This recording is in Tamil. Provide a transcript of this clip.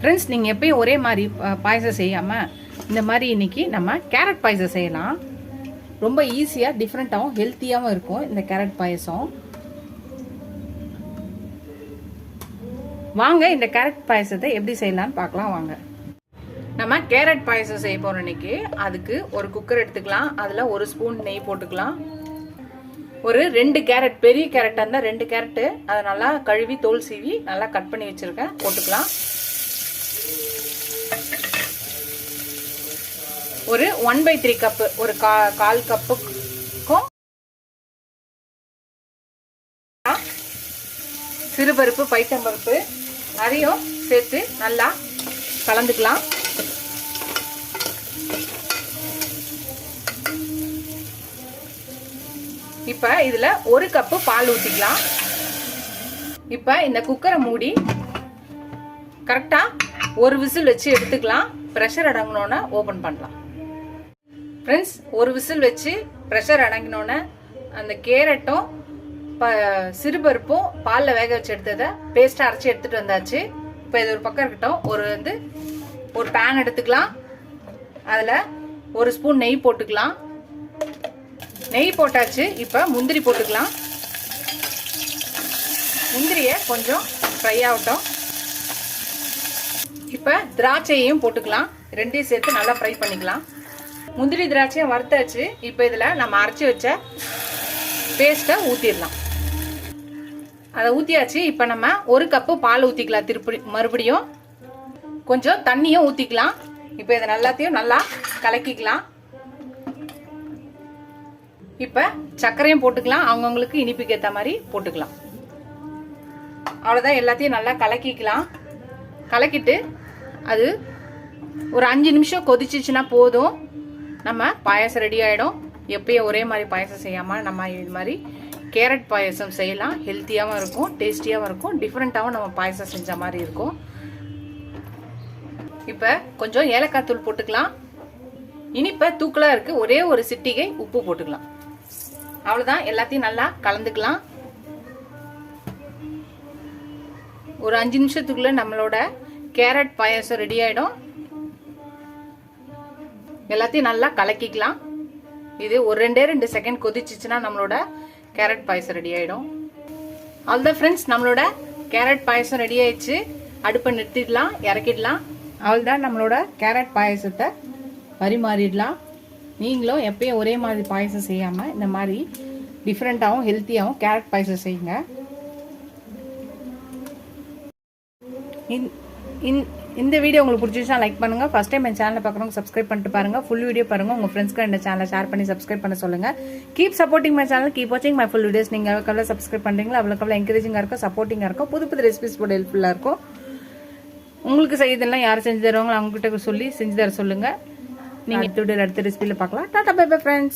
ஃப்ரெண்ட்ஸ், நீங்கள் எப்பயும் ஒரே மாதிரி பாயசம் செய்யாமல் இந்த மாதிரி இன்னைக்கு நம்ம கேரட் பாயசம் செய்யலாம். ரொம்ப ஈஸியாக டிஃப்ரெண்ட்டாகவும் ஹெல்த்தியாகவும் இருக்கும் இந்த கேரட் பாயசம். வாங்க இந்த கேரட் பாயசத்தை எப்படி செய்யலாம்னு பார்க்கலாம் வாங்க. நம்ம கேரட் பாயசம் செய்ய போகிறோம் இன்னைக்கு. அதுக்கு ஒரு குக்கர் எடுத்துக்கலாம். அதில் ஒரு ஸ்பூன் நெய் போட்டுக்கலாம். ஒரு 2 கேரட், பெரிய கேரட்டாக இருந்தால் 2 கேரட்டு, அதை நல்லா கழுவி தோல் சீவி நல்லா கட் பண்ணி வச்சுருக்கேன், போட்டுக்கலாம். ஒரு 1/3 கப்பு, ஒரு கால் கப்புக்கும் சிறுபருப்பு, பைத்தம்பருப்பு அதையும் சேர்த்து நல்லா கலந்துக்கலாம். இப்ப இதுல 1 கப்பு பால் ஊத்திக்கலாம். இப்ப இந்த குக்கரை மூடி கரெக்டா ஒரு விசில் வச்சு எடுத்துக்கலாம். பிரஷர் அடங்கினோன்னு ஓபன் பண்ணலாம். ஃப்ரெண்ட்ஸ், ஒரு விசில் வச்சு பிரஷர் அடங்கினோன்னு அந்த கேரட்டும் சிறுபருப்பும் பாலில் வேக வச்சு எடுத்ததை பேஸ்ட்டாக அரைச்சி எடுத்துகிட்டு வந்தாச்சு. இப்போ இது ஒரு பக்கம் இருக்கட்டும். ஒரு பேன் எடுத்துக்கலாம். அதில் ஒரு ஸ்பூன் நெய் போட்டுக்கலாம். நெய் போட்டாச்சு. இப்போ முந்திரி போட்டுக்கலாம். முந்திரியை கொஞ்சம் ஃப்ரை ஆகட்டும். இப்போ திராட்சையையும் போட்டுக்கலாம். ரெண்டையும் சேர்த்து நல்லா ஃப்ரை பண்ணிக்கலாம். முந்திரி திராட்சையும் வறுத்தாச்சு. இப்போ இதில் நம்ம அரைச்சி வச்ச பேஸ்ட்டை ஊற்றிடலாம். அதை ஊற்றியாச்சு. இப்போ நம்ம 1 கப்பு பால் ஊற்றிக்கலாம். மறுபடியும் கொஞ்சம் தண்ணியும் ஊற்றிக்கலாம். இப்போ இதை எல்லாத்தையும் நல்லா கலக்கிக்கலாம். இப்போ சர்க்கரையும் போட்டுக்கலாம். அவங்கவுங்களுக்கு இனிப்புக்கு ஏற்ற மாதிரி போட்டுக்கலாம். அவ்வளோதான், எல்லாத்தையும் நல்லா கலக்கிக்கலாம். கலக்கிட்டு அது ஒரு 5 நிமிஷம் கொதிச்சிச்சுன்னா போதும். நம்ம பாயசம் ரெடி ஆகிடும். எப்பயும் ஒரே மாதிரி பாயசம் செய்யாமல் நம்ம இது மாதிரி கேரட் பாயசம் செய்யலாம். ஹெல்த்தியாகவும் இருக்கும், டேஸ்டியாகவும் இருக்கும், டிஃப்ரெண்ட்டாகவும் நம்ம பாயசம் செஞ்ச மாதிரி இருக்கும். இப்போ கொஞ்சம் ஏலக்காய் தூள் போட்டுக்கலாம். இனிப்பை தூக்கலாக இருக்குது. ஒரே ஒரு சிட்டிகை உப்பு போட்டுக்கலாம். அவ்வளோதான், எல்லாத்தையும் நல்லா கலந்துக்கலாம். ஒரு 5 நிமிஷத்துக்குள்ள நம்மளோட கேரட் பாயசம் ரெடி ஆகிடும். எல்லாத்தையும் நல்லா கலக்கிக்கலாம். இது ஒரு 2 செகண்ட் கொதிச்சிச்சுன்னா நம்மளோட கேரட் பாயசம் ரெடி ஆகிடும். அவ்வளோதான் ஃப்ரெண்ட்ஸ், நம்மளோட கேரட் பாயசம் ரெடி ஆயிடுச்சு. அடுப்பை நிறுத்திடலாம், இறக்கிடலாம். அவ்வளோதான், நம்மளோட கேரட் பாயசத்தை பரிமாறிடலாம். நீங்களும் எப்பயும் ஒரே மாதிரி பாயசம் செய்யாமல் இந்த மாதிரி டிஃப்ரெண்ட்டாகவும் ஹெல்த்தியாகவும் கேரட் பாயசம் செய்யுங்க. இந்த வீடியோ உங்களுக்கு பிடிச்சிருச்சா லைக் பண்ணுங்கள். ஃபஸ்ட் டைம் என் சேனலை பார்க்குறவங்க சப்ஸ்கிரைப் பண்ணிட்டு பாருங்கள். ஃபுல் வீடியோ பாருங்கள். உங்கள் ஃப்ரெண்ட்ஸ்க்கு இந்த சேனலை ஷேர் பண்ணி சப்ஸ்கிரைப் பண்ண சொல்லுங்கள். Keep supporting my channel, keep வாட்சிங் மை ஃபுல் வீடியோஸ். நீங்கள் எவ்வளோ சப்ஸ்கிரைப் பண்ணுறீங்களோ அவ்வளோ என்கரேஜிங்காக இருக்கும், சப்போர்ட்டிங்காக இருக்கும். புது ரெசிபிஸ் போட ஹெல்ப்ஃபுல்லாக இருக்கும். உங்களுக்கு செய்யறதெல்லாம் யார் செஞ்சு தருவாங்களோ அவங்ககிட்ட சொல்லி செஞ்சு தர சொல்லுங்கள். நீங்கள் அடுத்த ரெசிபியில் பார்க்கலாம். Tata bye bye friends.